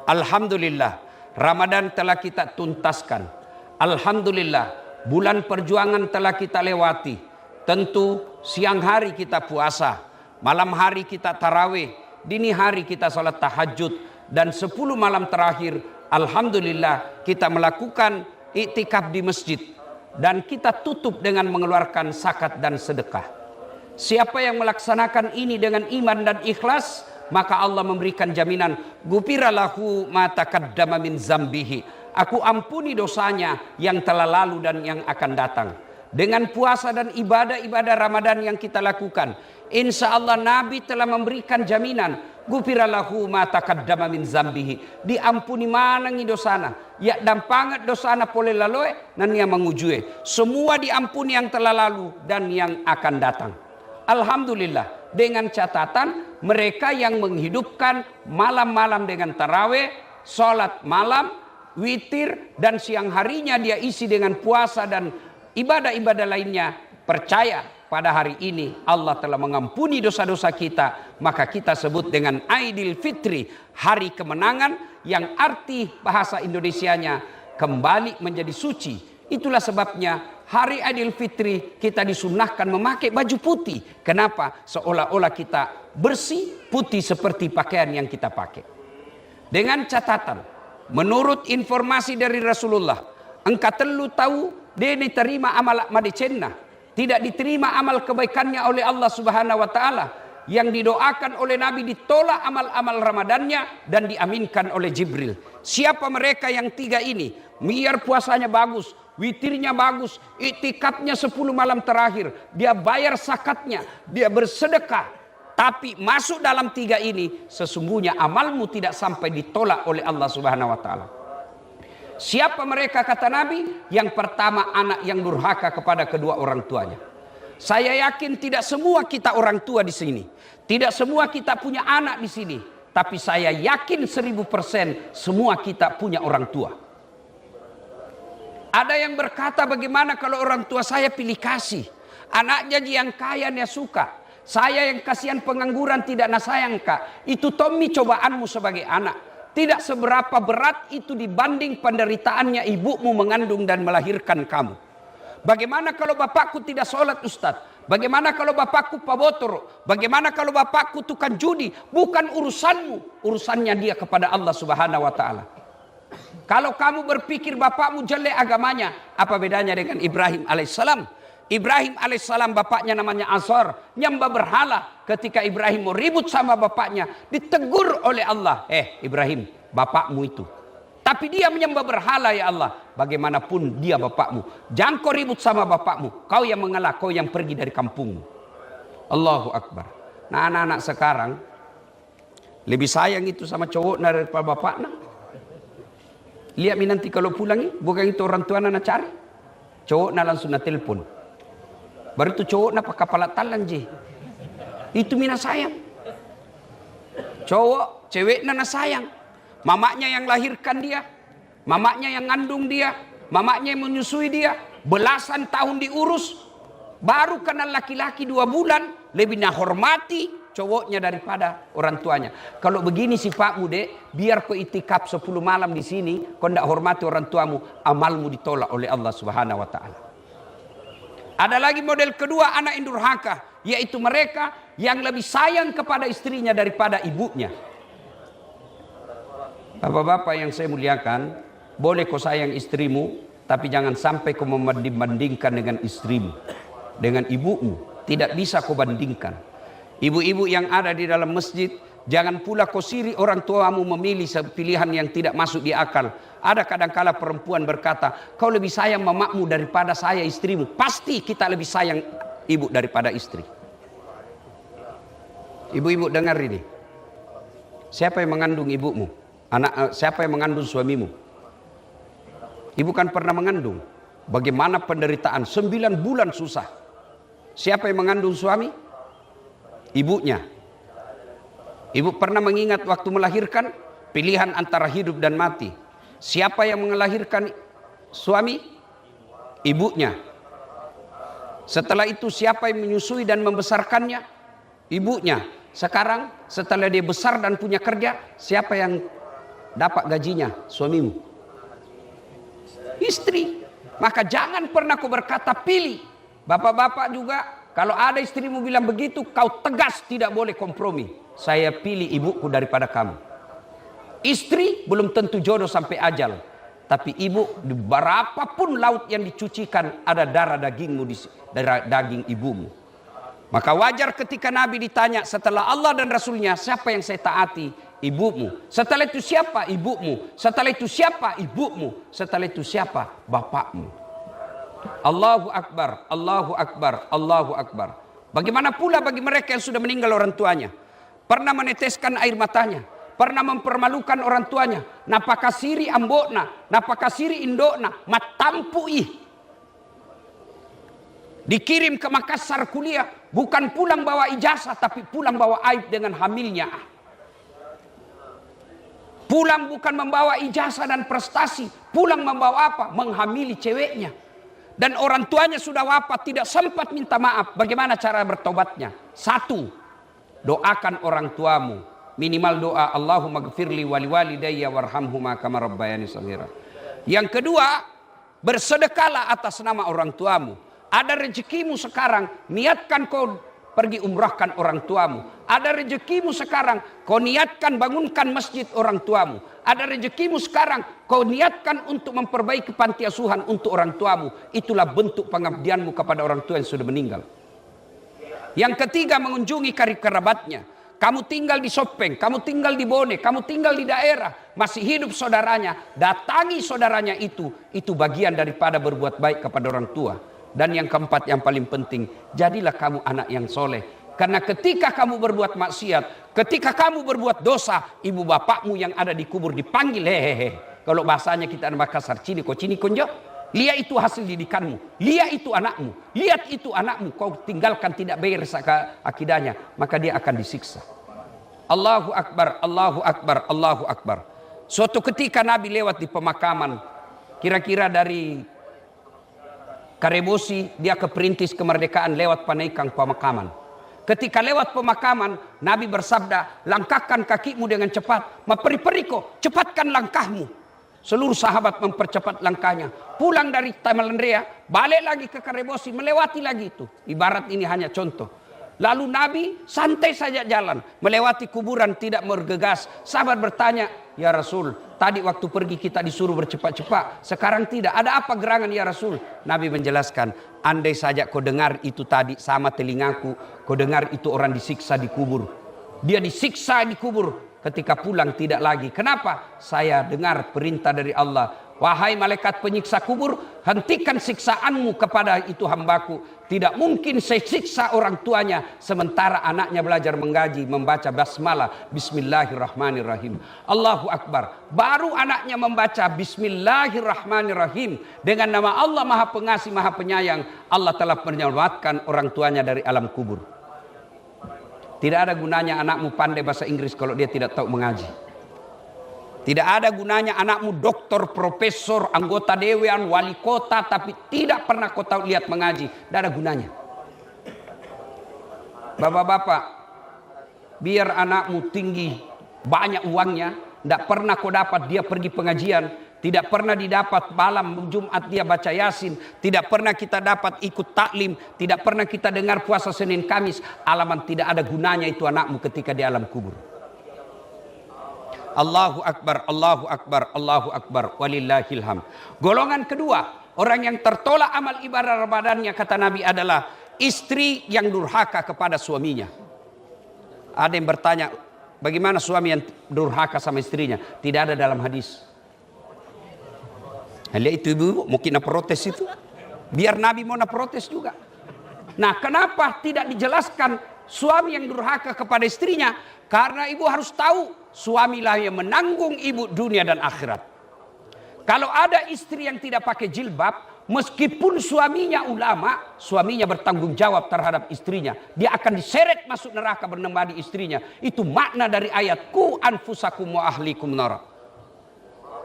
Alhamdulillah, Ramadan telah kita tuntaskan. Alhamdulillah, bulan perjuangan telah kita lewati. Tentu siang hari kita puasa, malam hari kita tarawih, dini hari kita salat tahajud, dan 10 malam terakhir alhamdulillah kita melakukan iktikaf di masjid, dan kita tutup dengan mengeluarkan zakat dan sedekah. Siapa yang melaksanakan ini dengan iman dan ikhlas, maka Allah memberikan jaminan, ghufira lahu ma taqaddama min zambihi. Aku ampuni dosanya yang telah lalu dan yang akan datang. Dengan puasa dan ibadah-ibadah Ramadan yang kita lakukan, insya Allah Nabi telah memberikan jaminan, ghufira lahu ma taqaddama min zambihi. Diampuni manangi dosana, ya dampangat dosana pole laloe nan yang mengujue. Semua diampuni yang telah lalu dan yang akan datang. Alhamdulillah, dengan catatan mereka yang menghidupkan malam-malam dengan tarawih, sholat malam, witir, dan siang harinya dia isi dengan puasa dan ibadah-ibadah lainnya, percaya pada hari ini Allah telah mengampuni dosa-dosa kita, maka kita sebut dengan Aidil Fitri, hari kemenangan, yang arti bahasa Indonesianya kembali menjadi suci. Itulah sebabnya hari Aidil Fitri kita disunahkan memakai baju putih. Kenapa? Seolah-olah kita bersih putih seperti pakaian yang kita pakai. Dengan catatan, menurut informasi dari Rasulullah, engkau telu tahu dia diterima amal madicenna, tidak diterima amal kebaikannya oleh Allah Subhanahu wa taala. Yang didoakan oleh Nabi ditolak amal-amal Ramadannya dan diaminkan oleh Jibril. Siapa mereka yang tiga ini? Biar puasanya bagus, witirnya bagus, iktikafnya 10 malam terakhir, dia bayar zakatnya, dia bersedekah, tapi masuk dalam tiga ini, sesungguhnya amalmu tidak sampai ditolak oleh Allah Subhanahu wa taala. Siapa mereka kata Nabi? Yang pertama, anak yang durhaka kepada kedua orang tuanya. Saya yakin tidak semua kita orang tua di sini, tidak semua kita punya anak di sini, tapi saya yakin 1000% semua kita punya orang tua. Ada yang berkata, bagaimana kalau orang tua saya pilih kasih, anaknya yang kaya dia suka, saya yang kasihan pengangguran tidak nak sayang kak. Itu Tommy cobaanmu sebagai anak. Tidak seberapa berat itu dibanding penderitaannya ibumu mengandung dan melahirkan kamu. Bagaimana kalau bapakku tidak sholat Ustadz? Bagaimana kalau bapakku pabotor? Bagaimana kalau bapakku tukang judi? Bukan urusanmu, urusannya dia kepada Allah Subhanahu wa taala. Kalau kamu berpikir bapakmu jelek agamanya, apa bedanya dengan Ibrahim alaihissalam? Ibrahim alaihissalam bapaknya namanya Azar, nyembah berhala. Ketika Ibrahim mau ribut sama bapaknya, ditegur oleh Allah. Ibrahim, bapakmu itu. Tapi dia menyembah berhala ya Allah. Bagaimanapun dia bapakmu. Jangan kau ribut sama bapakmu. Kau yang mengalah, kau yang pergi dari kampungmu. Allahu Akbar. Nah anak-anak sekarang lebih sayang itu sama cowok daripada bapaknya. Lihat nanti kalau pulang, bukan itu orang tua nak cari. Cowok nak langsung nak telepon. Baru itu cowok nak pakai kepala talan je. Itu mina sayang. Cowok, cewek nak sayang. Mamaknya yang lahirkan dia, mamaknya yang ngandung dia, mamaknya yang menyusui dia, belasan tahun diurus, baru kenal laki-laki 2 bulan, lebih nak hormati cowoknya daripada orang tuanya. Kalau begini sifatmu dek, biar kau itikaf 10 malam di sini, kau tidak hormati orang tuamu, amalmu ditolak oleh Allah Subhanahu wa taala. Ada lagi model kedua, anak yang durhaka, yaitu mereka yang lebih sayang kepada istrinya daripada ibunya. Bapak-bapak yang saya muliakan, boleh kau sayang istrimu, tapi jangan sampai kau membandingkan dengan istrimu, dengan ibumu. Tidak bisa kau bandingkan. Ibu-ibu yang ada di dalam masjid, jangan pula kau siri orang tuamu memilih pilihan yang tidak masuk di akal. Ada kadangkala perempuan berkata, kau lebih sayang mamamu daripada saya istrimu. Pasti kita lebih sayang ibu daripada istri. Ibu-ibu dengar ini. Siapa yang mengandung ibumu? Siapa yang mengandung suamimu? Ibu kan pernah mengandung. Bagaimana penderitaan 9 bulan susah. Siapa yang mengandung suami? Ibunya. Ibu pernah mengingat waktu melahirkan pilihan antara hidup dan mati. Siapa yang melahirkan suami? Ibunya. Setelah itu siapa yang menyusui dan membesarkannya? Ibunya. Sekarang setelah dia besar dan punya kerja, siapa yang dapat gajinya? Suamimu. Istri. Maka jangan pernah kau berkata pilih. Bapak-bapak juga, kalau ada istrimu bilang begitu, kau tegas, tidak boleh kompromi. Saya pilih ibuku daripada kamu. Istri belum tentu jodoh sampai ajal. Tapi ibu, di berapapun laut yang dicucikan, ada darah dagingmu, darah daging ibumu. Maka wajar ketika Nabi ditanya, setelah Allah dan Rasulnya, siapa yang saya taati? Ibumu. Setelah itu siapa? Ibumu. Setelah itu siapa? Ibumu. Setelah itu siapa? Bapakmu. Allahu Akbar, Allahu Akbar, Allahu Akbar. Bagaimana pula bagi mereka yang sudah meninggal orang tuanya? Pernah meneteskan air matanya, pernah mempermalukan orang tuanya, napakasiri ambokna, napakasiri indokna, matampui. Dikirim ke Makassar kuliah, bukan pulang bawa ijazah, tapi pulang bawa aib dengan hamilnya. Pulang bukan membawa ijazah dan prestasi, pulang membawa apa? Menghamili ceweknya. Dan orang tuanya sudah wafat, tidak sempat minta maaf. Bagaimana cara bertobatnya? Satu, doakan orang tuamu. Minimal doa, Allahumma gfirli wali walidayya warhamhuma kama rabbayani shaghira. Yang kedua, bersedekahlah atas nama orang tuamu. Ada rezekimu sekarang, niatkan kau pergi umrahkan orang tuamu. Ada rezekimu sekarang, kau niatkan bangunkan masjid orang tuamu. Ada rezekimu sekarang, kau niatkan untuk memperbaiki panti asuhan untuk orang tuamu. Itulah bentuk pengabdianmu kepada orang tua yang sudah meninggal. Yang ketiga, mengunjungi karib kerabatnya. Kamu tinggal di Sopeng, kamu tinggal di Bone, kamu tinggal di daerah, masih hidup saudaranya, datangi saudaranya itu bagian daripada berbuat baik kepada orang tua. Dan yang keempat, yang paling penting, jadilah kamu anak yang soleh. Karena ketika kamu berbuat maksiat, ketika kamu berbuat dosa, ibu bapakmu yang ada di kubur dipanggil, hehehe. Kalau bahasanya kita di Makassar, cini konjo. Lihat itu hasil didikanmu, lihat itu anakmu, lihat itu anakmu. Kau tinggalkan tidak beres akidahnya, maka dia akan disiksa. Allahu Akbar, Allahu Akbar, Allahu Akbar. Suatu ketika Nabi lewat di pemakaman, kira-kira dari Karebosi dia ke Perintis Kemerdekaan lewat Panaikang pemakaman. Ketika lewat pemakaman, Nabi bersabda, langkahkan kakimu dengan cepat. Maperi-periko, cepatkan langkahmu. Seluruh sahabat mempercepat langkahnya. Pulang dari Tamalendrea, balik lagi ke Karebosi, melewati lagi itu. Ibarat ini hanya contoh. Lalu Nabi santai saja jalan, melewati kuburan tidak bergegas. Sahabat bertanya, ya Rasul, tadi waktu pergi kita disuruh bercepat-cepat, sekarang tidak. Ada apa gerangan ya Rasul? Nabi menjelaskan, andai saja kau dengar itu tadi sama telingaku, kau dengar itu orang disiksa di kubur. Dia disiksa di kubur, ketika pulang tidak lagi. Kenapa? Saya dengar perintah dari Allah. Wahai malaikat penyiksa kubur, hentikan siksaanmu kepada itu hambaku. Tidak mungkin saya siksa orang tuanya sementara anaknya belajar mengaji, membaca basmalah, bismillahirrahmanirrahim. Allahu Akbar. Baru anaknya membaca bismillahirrahmanirrahim. Dengan nama Allah Maha Pengasih, Maha Penyayang, Allah telah menyelamatkan orang tuanya dari alam kubur. Tidak ada gunanya anakmu pandai bahasa Inggris kalau dia tidak tahu mengaji. Tidak ada gunanya anakmu doktor, profesor, anggota dewan, wali kota, tapi tidak pernah kau tahu lihat mengaji. Tidak ada gunanya. Bapak-bapak, biar anakmu tinggi, banyak uangnya, tidak pernah kau dapat dia pergi pengajian, tidak pernah didapat malam Jumat dia baca Yasin, tidak pernah kita dapat ikut taklim, tidak pernah kita dengar puasa Senin Kamis. Alaman tidak ada gunanya itu anakmu ketika di alam kubur. Allahu Akbar, Allahu Akbar, Allahu Akbar, walillahil hamd. Golongan kedua, orang yang tertolak amal ibadah Ramadannya, kata Nabi, adalah istri yang durhaka kepada suaminya. Ada yang bertanya, bagaimana suami yang durhaka sama istrinya? Tidak ada dalam hadis. Lihat itu ibu, mungkin nak protes itu. Biar Nabi mau nak protes juga. Nah, kenapa tidak dijelaskan suami yang durhaka kepada istrinya? Karena ibu harus tahu, suamilah yang menanggung ibu dunia dan akhirat. Kalau ada istri yang tidak pakai jilbab, meskipun suaminya ulama, suaminya bertanggung jawab terhadap istrinya. Dia akan diseret masuk neraka bersama istrinya. Itu makna dari ayat ku anfusakum wa ahlikum nar.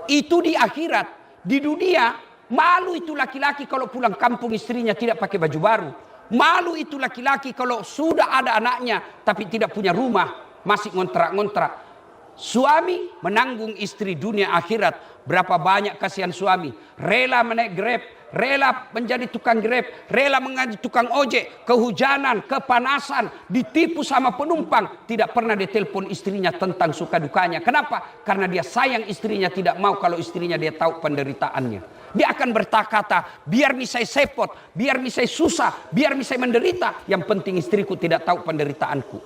Itu di akhirat. Di dunia, malu itu laki-laki kalau pulang kampung istrinya tidak pakai baju baru. Malu itu laki-laki kalau sudah ada anaknya tapi tidak punya rumah, masih ngontrak-ngontrak. Suami menanggung istri dunia akhirat. Berapa banyak kasihan suami rela menaik Grab, rela menjadi tukang Grab, rela menjadi tukang ojek, kehujanan, kepanasan, ditipu sama penumpang, tidak pernah ditelepon istrinya tentang suka dukanya. Kenapa? Karena dia sayang istrinya, tidak mau kalau istrinya dia tahu penderitaannya. Dia akan berkata, biar nih saya sepot, biar nih saya susah, biar nih saya menderita, yang penting istriku tidak tahu penderitaanku.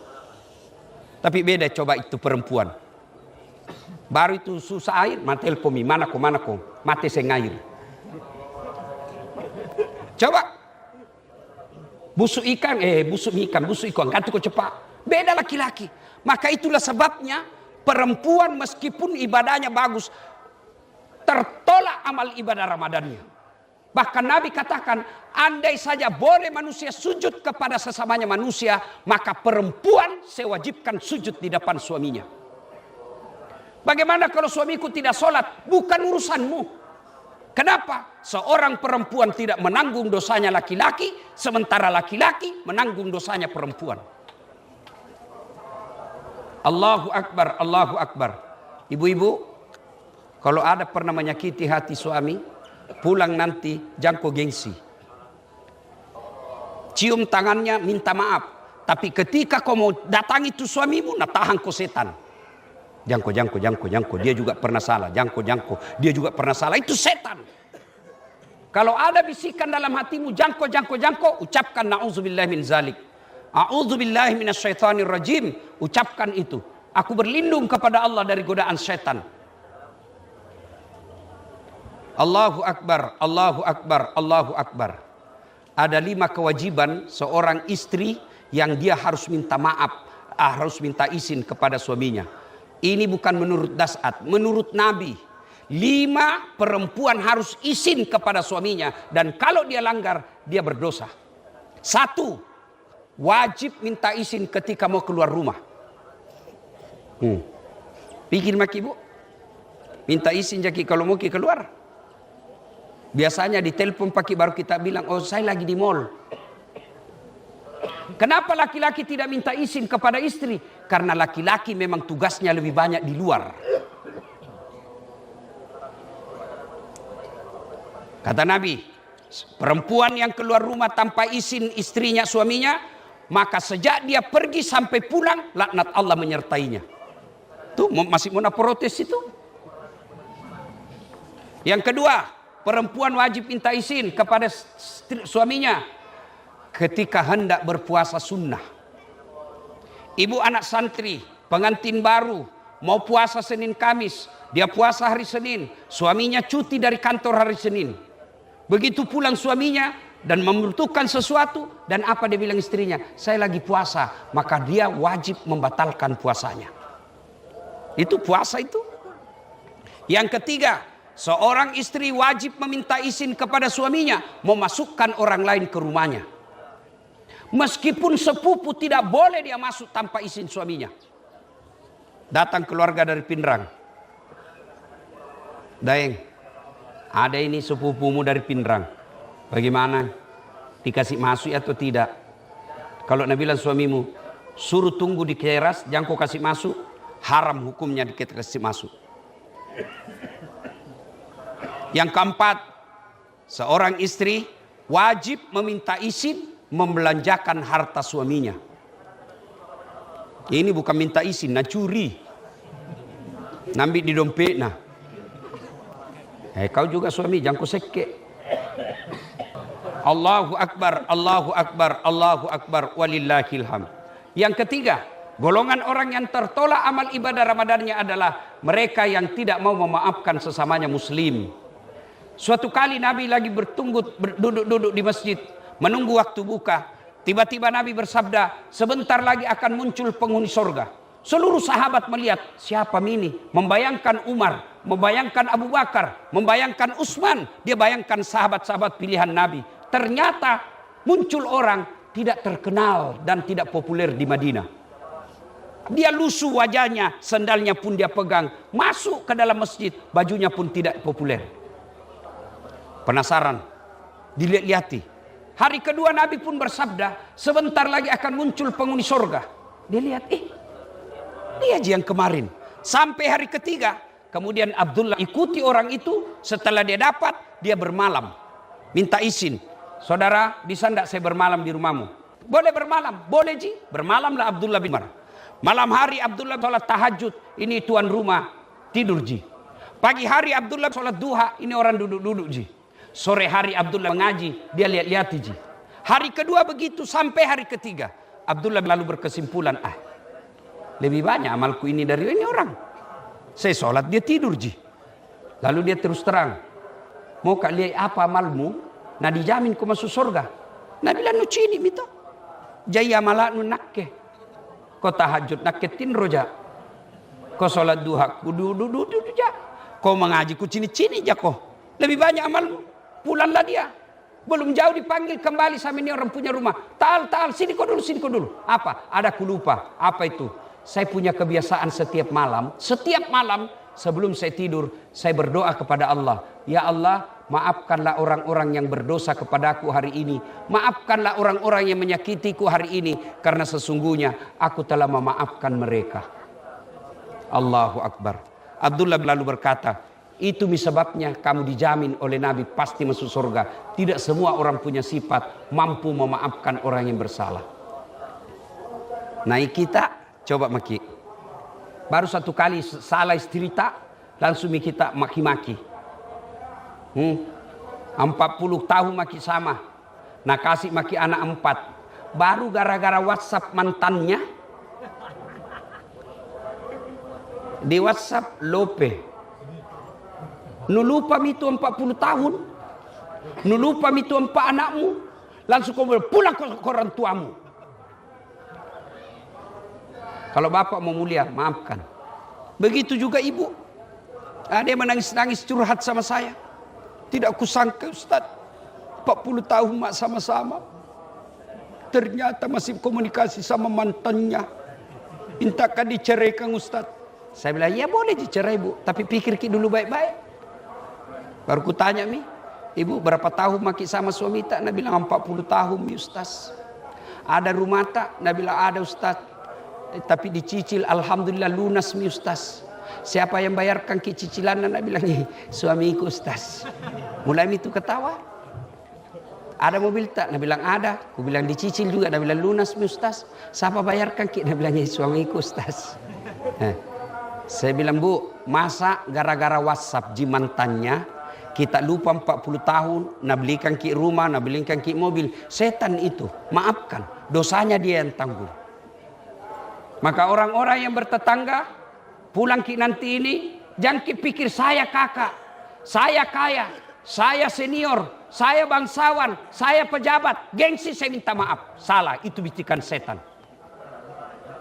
Tapi beda coba itu perempuan. Baru itu susah air, mati telpomi, mana ko, mati saya ngair. Coba busuk ikan, busuk ikan, ganti kau cepat. Beda laki-laki. Maka itulah sebabnya perempuan meskipun ibadahnya bagus, tertolak amal ibadah Ramadannya. Bahkan Nabi katakan, andai saja boleh manusia sujud kepada sesamanya manusia, maka perempuan saya wajibkan sujud di depan suaminya. Bagaimana kalau suamiku tidak sholat? Bukan urusanmu. Kenapa? Seorang perempuan tidak menanggung dosanya laki-laki, sementara laki-laki menanggung dosanya perempuan. Allahu Akbar, Allahu Akbar. Ibu-ibu, kalau ada pernah menyakiti hati suami, pulang nanti jangko gengsi. Cium tangannya, minta maaf. Tapi ketika kau mau datangi itu suamimu, nah tahan kau setan. Jangko, dia juga pernah salah. Jangko, dia juga pernah salah. Itu setan. Kalau ada bisikan dalam hatimu, jangko, ucapkan na'udzubillahi min zalik. A'udzubillahi minasyaitonir rajim. Ucapkan itu. Aku berlindung kepada Allah dari godaan setan. Allahu Akbar, Allahu Akbar, Allahu Akbar. Ada 5 kewajiban seorang istri yang dia harus minta maaf, harus minta izin kepada suaminya. Ini bukan menurut Das'at, menurut Nabi. 5 perempuan harus izin kepada suaminya. Dan kalau dia langgar, dia berdosa. 1, wajib minta izin ketika mau keluar rumah. Pikir maki bu, minta izin jadi kalau mau keluar. Biasanya ditelepon pagi baru kita bilang, oh saya lagi di mall. Kenapa laki-laki tidak minta izin kepada istri? Karena laki-laki memang tugasnya lebih banyak di luar. Kata Nabi, perempuan yang keluar rumah tanpa izin istrinya, suaminya, maka sejak dia pergi sampai pulang, laknat Allah menyertainya. Tuh masih mau protes itu. Yang kedua, perempuan wajib minta izin kepada suaminya ketika hendak berpuasa sunnah. Ibu anak santri, pengantin baru, mau puasa Senin Kamis, dia puasa hari Senin, suaminya cuti dari kantor hari Senin. Begitu pulang suaminya dan membutuhkan sesuatu, dan apa dia bilang istrinya? Saya lagi puasa, maka dia wajib membatalkan puasanya. Itu puasa itu. Yang ketiga, seorang istri wajib meminta izin kepada suaminya memasukkan orang lain ke rumahnya. Meskipun sepupu tidak boleh dia masuk tanpa izin suaminya. Datang keluarga dari Pindrang. Daeng, ada ini sepupumu dari Pindrang. Bagaimana? Dikasih masuk atau tidak? Kalau Nabi bilang suamimu, suruh tunggu di teras, jangan kau kasih masuk. Haram hukumnya dikasih masuk. Yang keempat, seorang istri wajib meminta izin membelanjakan harta suaminya. Ini bukan minta izin, nah curi. Nambil di dompet nah. Kau juga suami, jangan kau seke. Allahu Akbar, Allahu Akbar, Allahu Akbar, walillahil hamd. Yang ketiga, golongan orang yang tertolak amal ibadah Ramadannya adalah mereka yang tidak mau memaafkan sesamanya muslim. Suatu kali Nabi lagi duduk di masjid, menunggu waktu buka. Tiba-tiba Nabi bersabda, sebentar lagi akan muncul penghuni surga. Seluruh sahabat melihat, siapa ini? Membayangkan Umar, membayangkan Abu Bakar, membayangkan Utsman. Dia bayangkan sahabat-sahabat pilihan Nabi. Ternyata muncul orang tidak terkenal dan tidak populer di Madinah. Dia lusuh wajahnya, sandalnya pun dia pegang. Masuk ke dalam masjid, bajunya pun tidak populer. Penasaran, dilihat-lihati. Hari kedua Nabi pun bersabda, sebentar lagi akan muncul penghuni surga. Dia lihat, dia aja yang kemarin. Sampai hari ketiga, kemudian Abdullah ikuti orang itu. Setelah dia dapat, dia bermalam. Minta izin. Saudara, bisa enggak saya bermalam di rumahmu? Boleh bermalam. Boleh ji. Bermalamlah Abdullah bin Umar. Malam hari Abdullah sholat tahajud. Ini tuan rumah tidur ji. Pagi hari Abdullah sholat duha. Ini orang duduk-duduk ji. Sore hari Abdullah mengaji. Dia lihat-lihat ji. Hari kedua begitu sampai hari ketiga. Abdullah lalu berkesimpulan. Lebih banyak amalku ini dari ini orang. Saya sholat dia tidur ji. Lalu dia terus terang. Mau kak lihat apa amalmu? Nah dijamin kau masuk surga. Nah bilang nu cini mito. Jaya malah nu nakke. Kau tahajud nakketin roja. Kau sholat duha kudu ja. Kau mengaji ku cini jako. Lebih banyak amalmu. Pulanglah dia. Belum jauh dipanggil kembali sama ini orang punya rumah. Tal sini kau dulu. Apa? Ada ku lupa. Apa itu? Saya punya kebiasaan setiap malam sebelum saya tidur saya berdoa kepada Allah. Ya Allah, maafkanlah orang-orang yang berdosa kepadaku hari ini. Maafkanlah orang-orang yang menyakitiku hari ini. Karena sesungguhnya aku telah memaafkan mereka. Allahu Akbar. Abdullah lalu berkata, itu sebabnya kamu dijamin oleh Nabi pasti masuk surga. Tidak semua orang punya sifat mampu memaafkan orang yang bersalah. Nah kita coba maki. Baru satu kali salah istri tak, langsung kita maki-maki. 40 tahun maki sama. Nah kasih maki anak 4. Baru gara-gara WhatsApp mantannya. Di WhatsApp lope. Nulupa itu 40 tahun. Nulupa itu 4 anakmu. Langsung kau pulang ke orang tuamu. Kalau bapak mau mulia, maafkan. Begitu juga ibu. Ada yang menangis-nangis curhat sama saya. Tidak kusangka Ustaz. 40 tahun mak sama-sama. Ternyata masih komunikasi sama mantannya. Mintakan diceraikan Ustaz. Saya bilang, ya boleh dicerai bu. Tapi pikir dulu baik-baik. Baru kutanya mi. Ibu berapa tahun maki sama suami tak? Nah bilang 40 tahun mi Ustaz. Ada rumah tak? Nah bilang ada Ustaz. Tapi dicicil alhamdulillah lunas mi Ustaz. Siapa yang bayarkan cicilan? Nak bilang suamiku Ustaz. Mulai itu ketawa. Ada mobil tak? Nak bilang ada. Aku bilang dicicil juga. Nak bilang lunas mi Ustaz. Siapa bayarkan? Nak bilang suamiku Ustaz. Saya bilang bu, masa gara-gara WhatsApp jimantannya kita lupa 40 tahun, nak belikan ki rumah, nak belikan ki mobil. Setan itu, maafkan. Dosanya dia yang tanggung. Maka orang-orang yang bertetangga pulang ki nanti ini jangan ki pikir saya kakak, saya kaya, saya senior, saya bangsawan, saya pejabat, gengsi saya minta maaf. Salah, itu bisikan setan.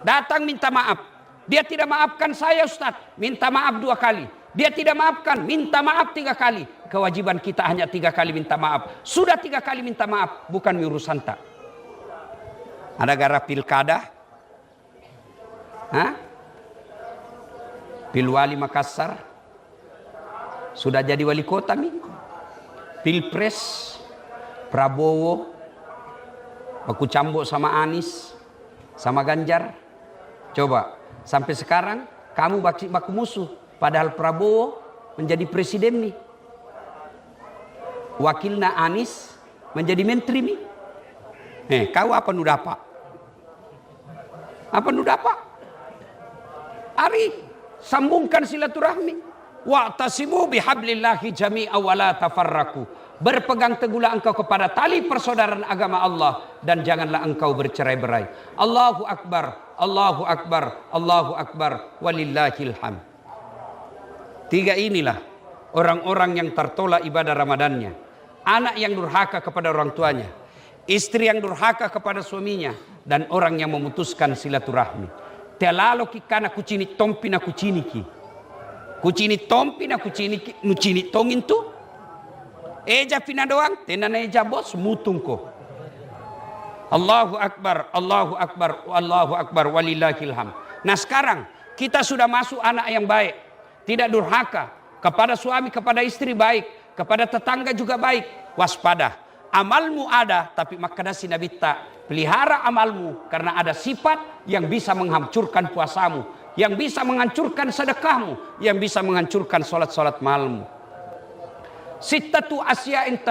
Datang minta maaf. Dia tidak maafkan saya Ustaz, minta maaf 2 kali. Dia tidak maafkan, minta maaf 3 kali. Kewajiban kita hanya 3 kali minta maaf. Sudah 3 kali minta maaf, bukan urusan tak. Ada gara pilkada. Pilwali Makassar sudah jadi wali kota mi. Pilpres Prabowo aku cambuk sama Anies sama Ganjar. Coba sampai sekarang kamu baku musuh, padahal Prabowo menjadi presiden nih. Wakilna Anies menjadi menteri nih. Kau apa nu dapat? Apa nu dapat? Ari sambungkan silaturahmi. Wa'tasimu bihablillahi jami'a wa la tafarraku. Berpegang teguhlah engkau kepada tali persaudaraan agama Allah dan janganlah engkau bercerai-berai. Allahu Akbar, Allahu Akbar, Allahu Akbar, walillahil hamd. 3 inilah orang-orang yang tertolak ibadah Ramadannya. Anak yang durhaka kepada orang tuanya, istri yang durhaka kepada suaminya, dan orang yang memutuskan silaturahmi. Telalo ki kana kucini tompi na kucini ki. Kucini tompi na kucini ki. Nucini tongin tu. Eja pina doang. Tenan eja bos mutungko. Allahu Akbar. Allahu Akbar. Allahu Akbar. Walillahil hamd. Nah sekarang kita sudah masuk anak yang baik. Tidak durhaka. Kepada suami, kepada istri baik. Kepada tetangga juga baik. Waspada. Amalmu ada. Tapi makadasi Nabi tak. Pelihara amalmu karena ada sifat yang bisa menghancurkan puasamu. yang bisa menghancurkan sedekahmu, yang bisa menghancurkan salat-salat malammu. Sittatu asya'in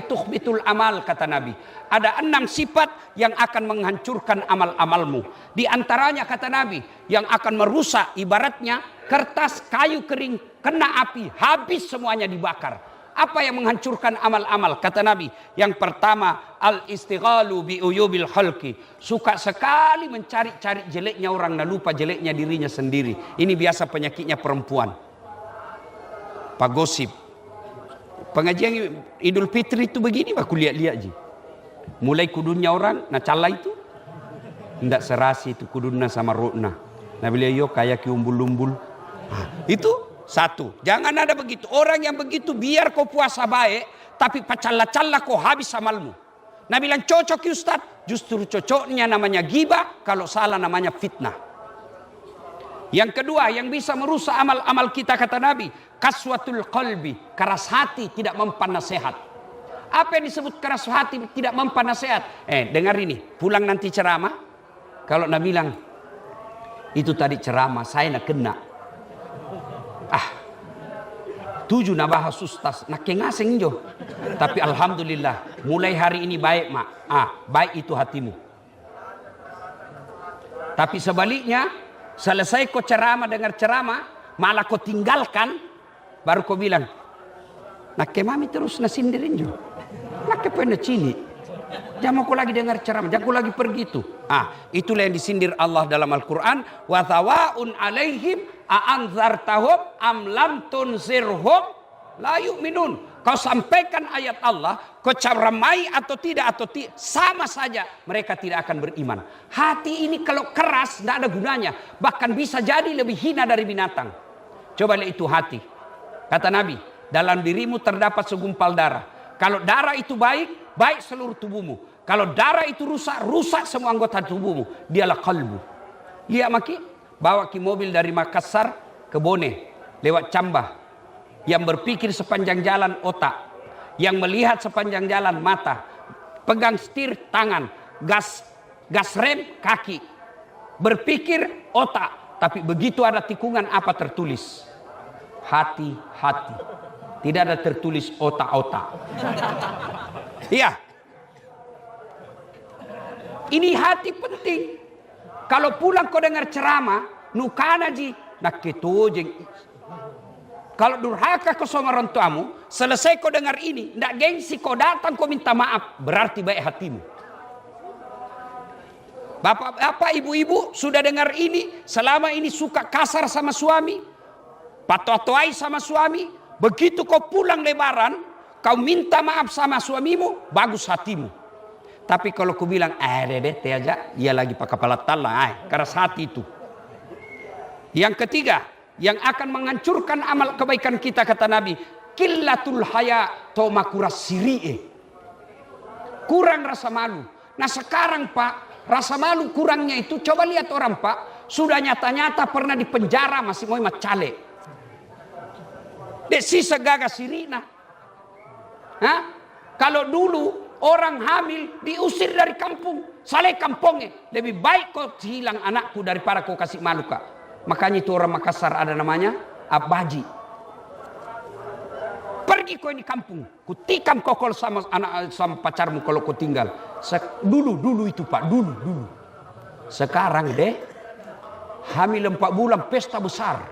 tukhbitul amal, kata Nabi. Ada 6 sifat yang akan menghancurkan amal-amalmu. Di antaranya, kata Nabi, yang akan merusak, ibaratnya kertas kayu kering kena api, habis semuanya dibakar. Apa yang menghancurkan amal-amal? Kata Nabi, yang pertama, al-istighalu bi uyubil khalqi. Suka sekali mencari-cari jeleknya orang dan lupa jeleknya dirinya sendiri. Ini biasa penyakitnya perempuan. Pak gosip. Pengajian Idul Fitri itu begini, aku lihat-lihat ji. Mulai kudunnya orang, nah cala itu. Tidak serasi itu kudunnya sama rukna. Nah beliau yo kayak umbul-umbul. Itu satu. Jangan ada begitu. Orang yang begitu biar kau puasa baik, tapi pacalla-calla kau habis amalmu. Nah bilang cocok Ustaz. Justru cocoknya namanya ghibah, kalau salah namanya fitnah. Yang kedua, yang bisa merusak amal-amal kita, kata Nabi, kaswatul qalbi, keras hati, tidak mempan nasihat. Apa yang disebut keras hati, tidak mempan nasihat? Dengar ini, pulang nanti ceramah, kalau Nabi bilang, itu tadi ceramah, saya nak kena. 7 nak bahas ustaz, nak kengaseng jo. Tapi alhamdulillah, mulai hari ini baik mak. Baik itu hatimu. Tapi sebaliknya, selesai kau ceramah, dengar ceramah, malah kau tinggalkan, baru kau bilang, nak ke mami terus nasindirin jo. Nak ke pernah cili. Jangan kau lagi dengar ceramah, jangan kau lagi pergi itu. Itulah yang disindir Allah dalam Al-Quran. Wa thawaun alaihim a'anzartahum am lam tunzirhum la yu'minun. Kau sampaikan ayat Allah, kau ceramai atau tidak, sama saja mereka tidak akan beriman. Hati ini kalau keras tidak ada gunanya, bahkan bisa jadi lebih hina dari binatang. Coba lihat itu hati. Kata Nabi, dalam dirimu terdapat segumpal darah. Kalau darah itu baik, baik seluruh tubuhmu. Kalau darah itu rusak, rusak semua anggota tubuhmu. Dialah kalbu. Lihat maki, bawa ki mobil dari Makassar ke Bone, lewat Cambah. Yang berpikir sepanjang jalan otak, yang melihat sepanjang jalan mata, pegang setir tangan, gas rem kaki, berpikir otak. Tapi begitu ada tikungan apa tertulis? Hati-hati. Tidak ada tertulis otak-otak. Iya. Ini hati penting. Kalau pulang kau dengar ceramah, nukana ji, nak ketojeng. Kalau durhaka kau sama orang tuamu, selesai kau dengar ini, ndak gengsi kau datang kau minta maaf, berarti baik hatimu. Bapak, ibu-ibu sudah dengar ini, selama ini suka kasar sama suami, patotoai sama suami, begitu kau pulang lebaran, kau minta maaf sama suamimu, bagus hatimu. Tapi kalau kau bilang, teh aja, ia lagi pakai kepala tala, keras hati itu. Yang ketiga, yang akan menghancurkan amal kebaikan kita, kata Nabi, qillatul haya tomakuras siri'e. Kurang rasa malu. Nah sekarang Pak, rasa malu kurangnya itu, coba lihat orang Pak, sudah nyata-nyata pernah di penjara masih mau macale. Dek sisa gagas sirina. Kalau dulu orang hamil diusir dari kampung, saleh kampungnya, lebih baik kau hilang anakku daripada kau kasih malu Kak. Makanya itu orang Makassar ada namanya Abaji. Pergi kau ini kampung, kutikam kau kalau sama anak sama pacarmu kalau kau tinggal. Dulu itu Pak, dulu. Sekarang deh hamil 4 bulan pesta besar.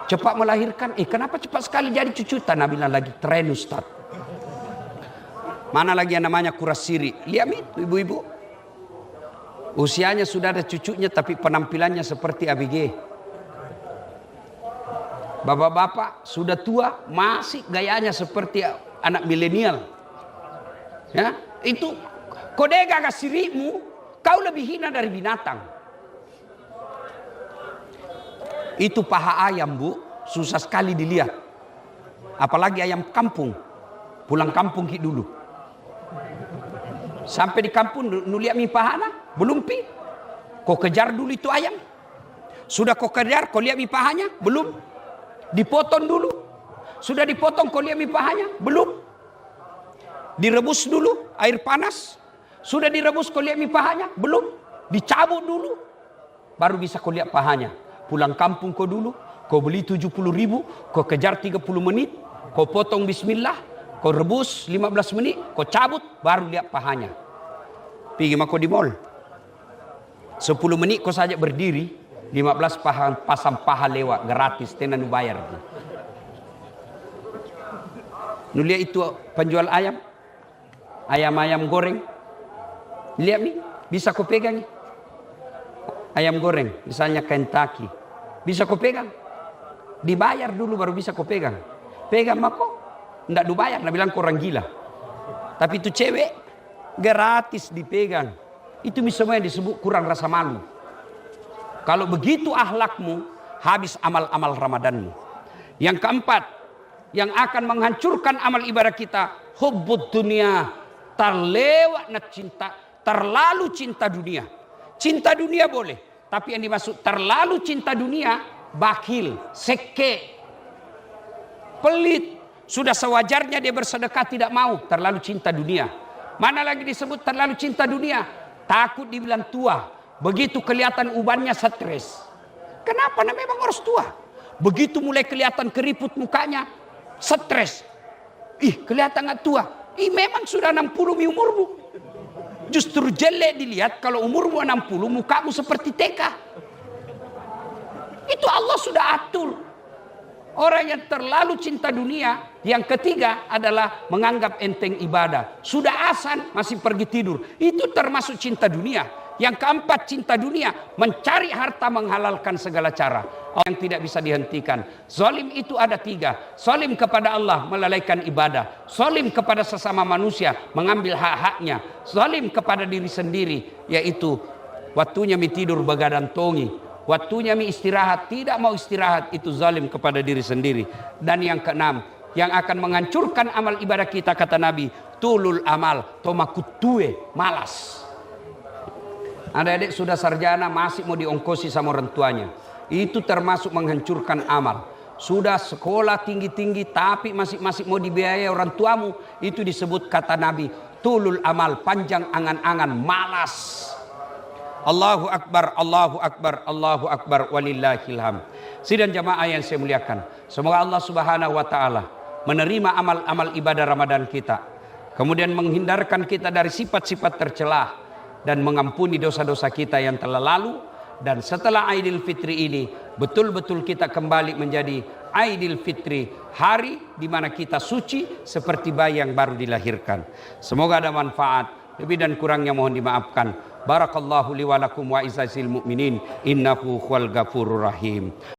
Cepat melahirkan. Kenapa cepat sekali jadi cucutan? Nabi bilang lagi tren Ustaz. Mana lagi yang namanya kuras siri? Lihat itu ibu-ibu. Usianya sudah ada cucunya tapi penampilannya seperti ABG. Bapak-bapak sudah tua masih gayanya seperti anak milenial. Ya, itu kode gagas sirimu, kau lebih hina dari binatang. Itu paha ayam Bu, susah sekali dilihat. Apalagi ayam kampung. Pulang kampung dulu. Sampai di kampung nuliak mi pahana, belum pi. Kau kejar dulu itu ayam. Sudah kau kejar, kau lihat mi pahanya, belum. Dipotong dulu. Sudah dipotong, kau lihat mi pahanya, belum. Direbus dulu air panas. Sudah direbus, kau lihat mi pahanya, belum. Dicabut dulu. baru bisa kau lihat pahanya. Pulang kampung kau dulu, kau beli 70.000, kau kejar 30 menit, kau potong bismillah, kau rebus 15 menit, kau cabut, baru lihat pahanya. Pergi mako di mall. 10 menit kau saja berdiri, 15 pasang paha lewat gratis, tenan bayar. Nu lihat itu penjual ayam, ayam goreng. Lihat nih, bisa kau pegang. Ayam goreng, misalnya Kentucky, bisa kau pegang. Dibayar dulu baru bisa kau pegang. Pegang mako, ndak dibayar, nak bilang korang gila. Tapi itu cewek gratis dipegang. Itu semua yang disebut kurang rasa malu. Kalau begitu akhlakmu, habis amal-amal Ramadanmu. Yang keempat, yang akan menghancurkan amal ibadah kita, hubbud dunia, terlewat cinta, terlalu cinta dunia. Cinta dunia boleh, tapi yang dimaksud terlalu cinta dunia, bakhil, seke, pelit. Sudah sewajarnya dia bersedekah tidak mau, terlalu cinta dunia. Mana lagi disebut terlalu cinta dunia? Takut dibilang tua. Begitu kelihatan ubannya stres. Kenapa? Nah, memang harus tua. Begitu mulai kelihatan keriput mukanya, stres. Ih, kelihatan gak tua. Ih, memang sudah 60 umurmu. Justru jelek dilihat kalau umurmu 60, mukamu seperti TK. Itu Allah sudah atur. Orang yang terlalu cinta dunia. Yang ketiga adalah menganggap enteng ibadah. Sudah azan masih pergi tidur. Itu termasuk cinta dunia. Yang keempat, cinta dunia, mencari harta menghalalkan segala cara. Yang tidak bisa dihentikan. Zalim itu ada 3. Zalim kepada Allah, melalaikan ibadah. Zalim kepada sesama manusia, mengambil hak-haknya. Zalim kepada diri sendiri, yaitu waktunya mi tidur begadang tongi. Waktunya mi istirahat, tidak mau istirahat, itu zalim kepada diri sendiri. Dan yang keenam, yang akan menghancurkan amal ibadah kita, kata Nabi, tulul amal, tomakutue, malas. Adik-adik sudah sarjana masih mau diongkosi sama orang tuanya. Itu termasuk menghancurkan amal. Sudah sekolah tinggi-tinggi tapi masih mau dibiayai orang tuamu. Itu disebut kata Nabi, tulul amal, panjang angan-angan, malas. Allahu Akbar, Allahu Akbar, Allahu Akbar, walillahilham. Sidang jamaah yang saya muliakan, semoga Allah Subhanahu wa taala menerima amal-amal ibadah Ramadan kita. Kemudian menghindarkan kita dari sifat-sifat tercelah dan mengampuni dosa-dosa kita yang telah lalu. Dan setelah Aidil Fitri ini betul-betul kita kembali menjadi Aidil Fitri, hari di mana kita suci seperti bayi yang baru dilahirkan. Semoga ada manfaat. Lebih dan kurangnya mohon dimaafkan. Barakallahu li wa lakum wa izazil mu'minin innahu huwal ghafurur rahim.